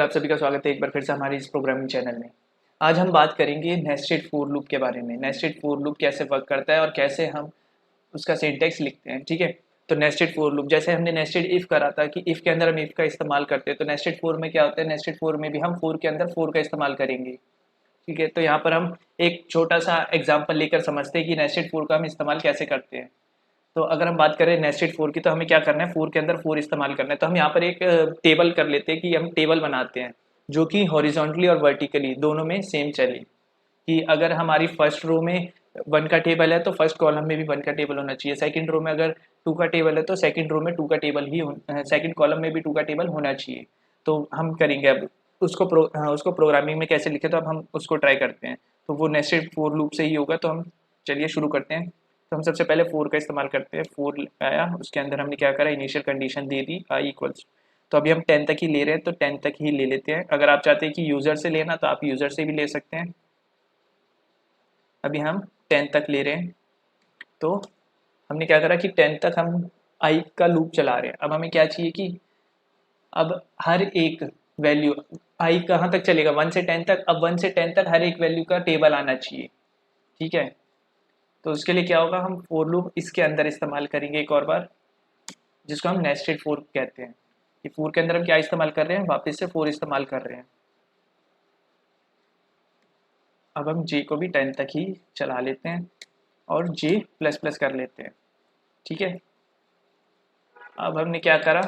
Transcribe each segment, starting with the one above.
आप सभी का स्वागत है एक बार फिर से हमारे इस प्रोग्रामिंग चैनल में। आज हम बात करेंगे नेस्टेड फॉर लूप के बारे में। नेस्टेड फॉर लूप कैसे वर्क करता है और कैसे हम उसका सिंटैक्स लिखते हैं। ठीक है, तो नेस्टेड फॉर लूप जैसे हमने नेस्टेड इफ़ करा था कि इफ़ के अंदर हम इफ़ का इस्तेमाल करते हैं, तो नेस्टेड फॉर में क्या होता है, नेस्टेड फॉर में भी हम फॉर के अंदर फॉर का इस्तेमाल करेंगे। ठीक है, तो यहाँ पर हम एक छोटा सा एग्जाम्पल लेकर समझते हैं कि नेस्टेड फॉर का हम इस्तेमाल कैसे करते हैं। तो अगर हम बात करें नेस्टेड फॉर की, तो हमें क्या करना है, फॉर के अंदर फॉर इस्तेमाल करना है। तो हम यहाँ पर एक टेबल कर लेते हैं कि हम टेबल बनाते हैं जो कि हॉरिजॉन्टली और वर्टिकली दोनों में सेम चले। कि अगर हमारी फर्स्ट रो में 1 का टेबल है तो फर्स्ट कॉलम में भी 1 का टेबल होना चाहिए। सेकंड रो में अगर 2 का टेबल है तो सेकंड रो में 2 का टेबल ही सेकंड कॉलम में भी 2 का टेबल होना चाहिए। तो हम करेंगे अब उसको प्रोग्रामिंग में कैसे लिखे, तो अब हम उसको ट्राई करते हैं। तो वो नेस्टेड फॉर लूप से ही होगा। तो हम चलिए शुरू करते हैं। तो हम सबसे पहले फॉर का इस्तेमाल करते हैं। फॉर आया, उसके अंदर हमने क्या करा, initial condition they the I equals. तो अभी हम 10 तक ही ले रहे हैं, तो 10 तक ही ले लेते हैं। अगर आप चाहते हैं कि यूज़र से लेना तो आप यूज़र से भी ले सकते हैं। अभी हम 10 तक ले रहे हैं, तो हमने क्या करा कि 10 तक हम आई का लूप चला रहे हैं। अब हमें क्या चाहिए कि अब हर एक वैल्यू आई कहाँ तक चलेगा, 1 से 10 तक। अब 1 से 10 तक हर एक वैल्यू का टेबल आना चाहिए। ठीक है, तो उसके लिए क्या होगा, हम फॉर लूप इसके अंदर इस्तेमाल करेंगे एक और बार, जिसको हम नेस्टेड फॉर कहते हैं। कि फॉर के अंदर हम क्या इस्तेमाल कर रहे हैं, वापस से फॉर इस्तेमाल कर रहे हैं। अब हम जे को भी 10 तक ही चला लेते हैं और जे प्लस प्लस कर लेते हैं। ठीक है, अब हमने क्या करा,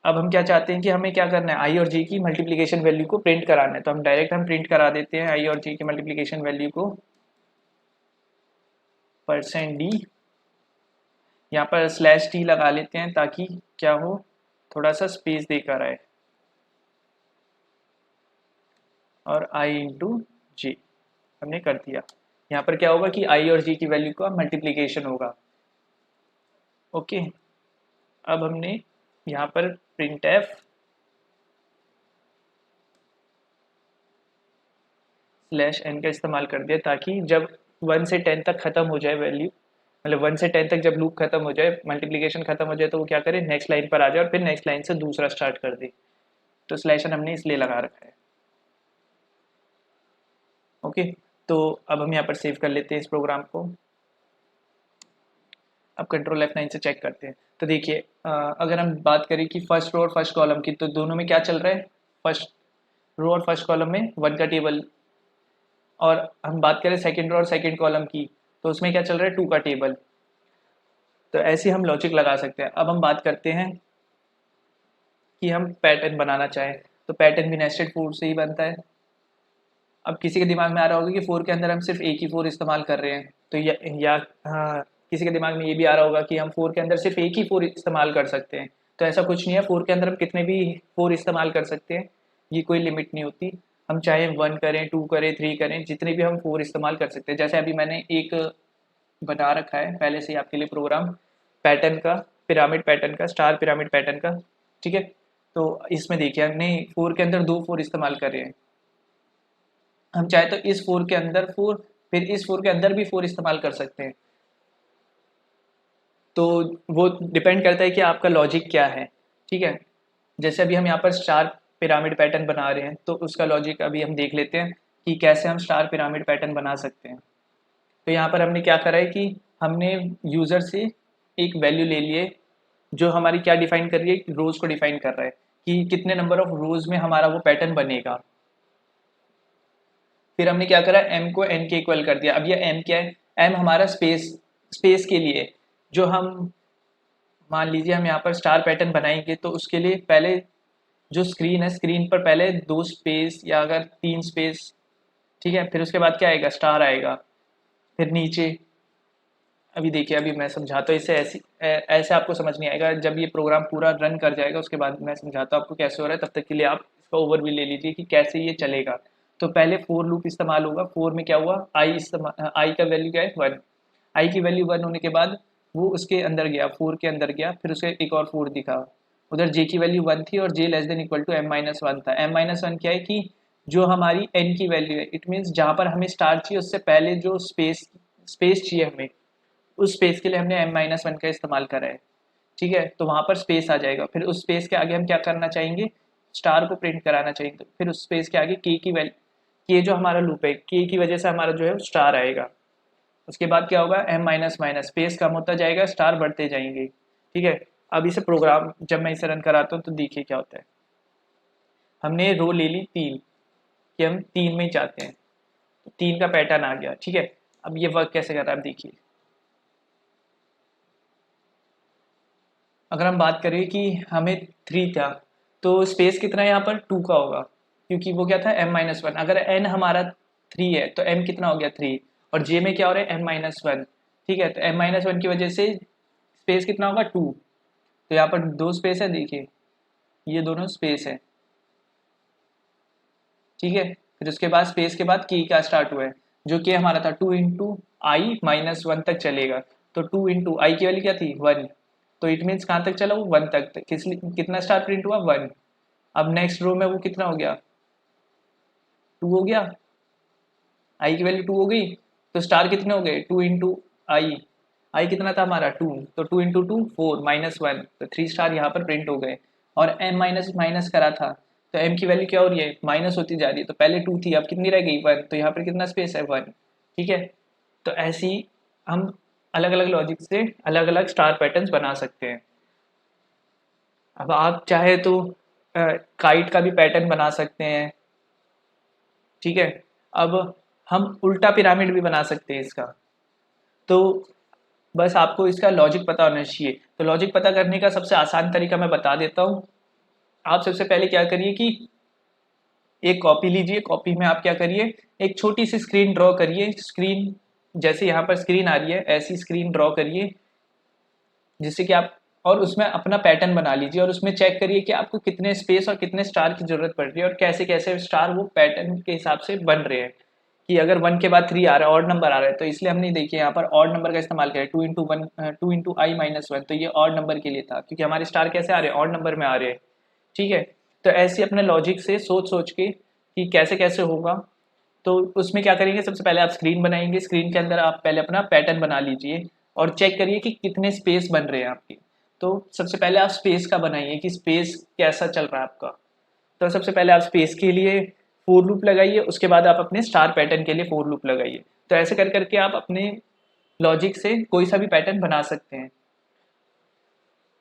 अब हम क्या चाहते हैं कि हमें क्या करना है, आई और जे की मल्टीप्लिकेशन वैल्यू को प्रिंट कराना है। तो हम डायरेक्ट प्रिंट करा देते हैं आई और जे की मल्टीप्लिकेशन वैल्यू को %d, यहाँ पर /t लगा लेते हैं ताकि क्या हो, थोड़ा सा स्पेस देकर आए, और i इंटू जे हमने कर दिया। यहाँ पर क्या होगा कि i और j की वैल्यू का मल्टीप्लिकेशन होगा। ओके, अब हमने यहाँ पर printf /n का इस्तेमाल कर दिया ताकि जब 1 से 10 तक खत्म हो जाए वैल्यू, मतलब 1 से 10 तक जब लूप खत्म हो जाए, मल्टीप्लिकेशन खत्म हो जाए, तो वो क्या करे, नेक्स्ट लाइन पर आ जाए और फिर नेक्स्ट लाइन से दूसरा स्टार्ट कर दे। तो /n हमने इसलिए लगा रखा है। ओके, तो अब हम यहाँ पर सेव कर लेते हैं इस प्रोग्राम को। अब कंट्रोल F9 से चेक करते हैं। तो देखिए, अगर हम बात करें कि फर्स्ट रो और फर्स्ट कॉलम की, तो दोनों में क्या चल रहा है, फर्स्ट रो और फर्स्ट कॉलम में 1 का टेबल। और हम बात करें सेकंड रो और सेकंड कॉलम की, तो उसमें क्या चल रहा है, 2 का टेबल। तो ऐसे हम लॉजिक लगा सकते हैं। अब हम बात करते हैं कि हम पैटर्न बनाना चाहें, तो पैटर्न भी नेस्टेड फॉर से ही बनता है। अब किसी के दिमाग में आ रहा होगा कि फॉर के अंदर हम सिर्फ एक ही फॉर इस्तेमाल कर रहे हैं, तो या हाँ, किसी के दिमाग में ये भी आ रहा होगा कि हम फॉर के अंदर सिर्फ एक ही फॉर इस्तेमाल कर सकते हैं। तो ऐसा कुछ नहीं है, फॉर के अंदर हम कितने भी फॉर इस्तेमाल कर सकते हैं, ये कोई लिमिट नहीं होती। हम चाहे 1 करें, 2 करें, 3 करें, जितने भी हम फॉर इस्तेमाल कर सकते हैं। जैसे अभी मैंने एक बना रखा है पहले से ही आपके लिए प्रोग्राम, पैटर्न का, पिरामिड पैटर्न का, स्टार पिरामिड पैटर्न का। ठीक है, तो इसमें देखिए हमने फॉर के अंदर 2 फॉर इस्तेमाल कर रहे हैं। हम चाहे तो इस फोर के अंदर फोर, फिर इस फोर के अंदर भी फोर इस्तेमाल कर सकते हैं। तो वो डिपेंड करता है कि आपका लॉजिक क्या है। ठीक है, जैसे अभी हम यहाँ पर स्टार पिरामिड पैटर्न बना रहे हैं, तो उसका लॉजिक अभी हम देख लेते हैं कि कैसे हम स्टार पिरामिड पैटर्न बना सकते हैं। तो यहाँ पर हमने क्या करा है कि हमने यूज़र से एक वैल्यू ले लिए जो हमारी क्या डिफाइन कर रही है, रोज़ को डिफाइन कर रहा है कि कितने नंबर ऑफ रोज़ में हमारा वो पैटर्न बनेगा। फिर हमने क्या करा, m को n के इक्वल कर दिया। अब ये m क्या है, m हमारा स्पेस के लिए, जो हम मान लीजिए हम यहाँ पर स्टार पैटर्न बनाएंगे, तो उसके लिए पहले जो स्क्रीन है, स्क्रीन पर पहले 2 स्पेस या अगर 3 स्पेस, ठीक है, फिर उसके बाद क्या आएगा, स्टार आएगा, फिर नीचे। अभी देखिए, अभी मैं समझाता हूँ, इसे ऐसे आपको समझ नहीं आएगा। जब ये प्रोग्राम पूरा रन कर जाएगा उसके बाद मैं समझाता हूँ आपको कैसे हो रहा है। तब तक के लिए आप इसका ओवरव्यू ले लीजिए कि कैसे ये चलेगा। तो पहले फॉर लूप इस्तेमाल होगा। फॉर में क्या हुआ, आई का वैल्यू क्या है, 1। आई की वैल्यू 1 होने के बाद वो उसके अंदर गया, फोर के अंदर गया, फिर उसे एक और फोर दिखा। उधर जे की वैल्यू 1 थी और J less than equal to m-1 था। m-1 क्या है कि जो हमारी n की वैल्यू है, इट मीन्स जहाँ पर हमें स्टार चाहिए उससे पहले जो स्पेस चाहिए हमें, उस स्पेस के लिए हमने m-1 का इस्तेमाल करा है। ठीक है, तो वहाँ पर स्पेस आ जाएगा। फिर उस स्पेस के आगे हम क्या करना चाहेंगे स्टार को प्रिंट कराना चाहिए, तो फिर उस स्पेस के आगे के की वैल्यू, के जो हमारा लूप है, के की वजह से हमारा जो है स्टार आएगा। उसके बाद क्या होगा, m माइनस माइनस स्पेस कम होता जाएगा, स्टार बढ़ते जाएंगे। ठीक है, अब इसे प्रोग्राम जब मैं इसे रन कराता हूँ तो देखिए क्या होता है। हमने रो ले ली 3 कि हम 3 में ही चाहते हैं, तो 3 का पैटर्न आ गया। ठीक है, अब ये वर्क कैसे कर रहा है आप देखिए। अगर हम बात करें कि हमें 3 था, तो स्पेस कितना है यहाँ पर 2 का होगा, क्योंकि वो क्या था m माइनस वन। अगर n हमारा 3 है तो m कितना हो गया 3, और j में क्या हो रहा है m माइनस वन। ठीक है, तो m माइनस वन की वजह से स्पेस कितना होगा 2। तो यहाँ पर 2 स्पेस है, देखिए ये दोनों स्पेस है। ठीक है, फिर उसके बाद स्पेस के बाद की क्या स्टार्ट हुआ है, जो कि हमारा था 2 इंटू आई माइनस वन तक चलेगा। तो 2 इंटू आई की वैल्यू क्या थी 1, तो इट मीन्स कहाँ तक चला वो 1 तक। कितना स्टार प्रिंट हुआ 1। अब नेक्स्ट रो में वो कितना हो गया 2 हो गया, आई की वैल्यू 2 हो गई, तो स्टार कितने हो गए 2 इंटू आई। आई कितना था हमारा 2, तो 2 इंटू टू 4 माइनस वन, तो 3 स्टार यहाँ पर प्रिंट हो गए। और m माइनस माइनस करा था, तो m की वैल्यू क्या हो रही है माइनस होती जा रही है, तो पहले 2 थी अब कितनी रह गई 1, तो यहाँ पर कितना स्पेस है 1। ठीक है, तो ऐसे ही हम अलग अलग लॉजिक से अलग अलग स्टार पैटर्न्स बना सकते हैं। अब आप चाहे तो काइट का भी पैटर्न बना सकते हैं। ठीक है, अब हम उल्टा पिरामिड भी बना सकते हैं इसका। तो बस आपको इसका लॉजिक पता होना चाहिए। तो लॉजिक पता करने का सबसे आसान तरीका मैं बता देता हूँ। आप सबसे पहले क्या करिए कि एक कॉपी लीजिए, कॉपी में आप क्या करिए एक छोटी सी स्क्रीन ड्रॉ करिए। स्क्रीन जैसे यहाँ पर स्क्रीन आ रही है ऐसी स्क्रीन ड्रॉ करिए, जिससे कि आप और उसमें अपना पैटर्न बना लीजिए, और उसमें चेक करिए कि आपको कितने स्पेस और कितने स्टार की जरूरत पड़ रही है, और कैसे कैसे स्टार वो पैटर्न के हिसाब से बन रहे हैं। कि अगर 1 के बाद 3 आ रहा है, ऑड नंबर आ रहा है, तो इसलिए हमने देखिए यहाँ पर ऑड नंबर का इस्तेमाल किया है 2 इंटू वन 2 इंटू आई माइनस वन, तो ये ऑड नंबर के लिए था क्योंकि हमारे स्टार कैसे आ रहे हैं ऑड नंबर में आ रहे हैं। ठीक है, तो ऐसे अपने लॉजिक से सोच सोच के कि कैसे कैसे होगा। तो उसमें क्या करेंगे, सबसे पहले आप स्क्रीन बनाएंगे, स्क्रीन के अंदर आप पहले अपना पैटर्न बना लीजिए और चेक करिए कि कितने स्पेस बन रहे हैं आपके। तो सबसे पहले आप स्पेस का बनाइए कि स्पेस कैसा चल रहा है आपका। तो सबसे पहले आप स्पेस के लिए फोर लूप लगाइए, उसके बाद आप अपने स्टार पैटर्न के लिए फोर लूप लगाइए। तो ऐसे कर करके आप अपने लॉजिक से कोई सा भी पैटर्न बना सकते हैं।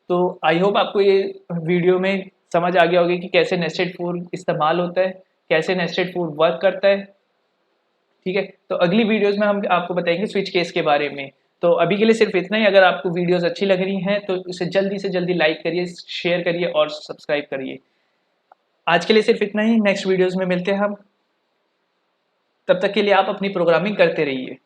तो आई होप आपको ये वीडियो में समझ आ गया होगा कि कैसे नेस्टेड फॉर इस्तेमाल होता है, कैसे नेस्टेड फॉर वर्क करता है। ठीक है, तो अगली वीडियोस में हम आपको बताएंगे स्विच केस के बारे में। तो अभी के लिए सिर्फ इतना ही। अगर आपको वीडियोस अच्छी लग रही हैं तो इसे जल्दी से जल्दी लाइक करिए, शेयर करिए और सब्सक्राइब करिए। आज के लिए सिर्फ इतना ही, नेक्स्ट वीडियोस में मिलते हैं हम। तब तक के लिए आप अपनी प्रोग्रामिंग करते रहिए।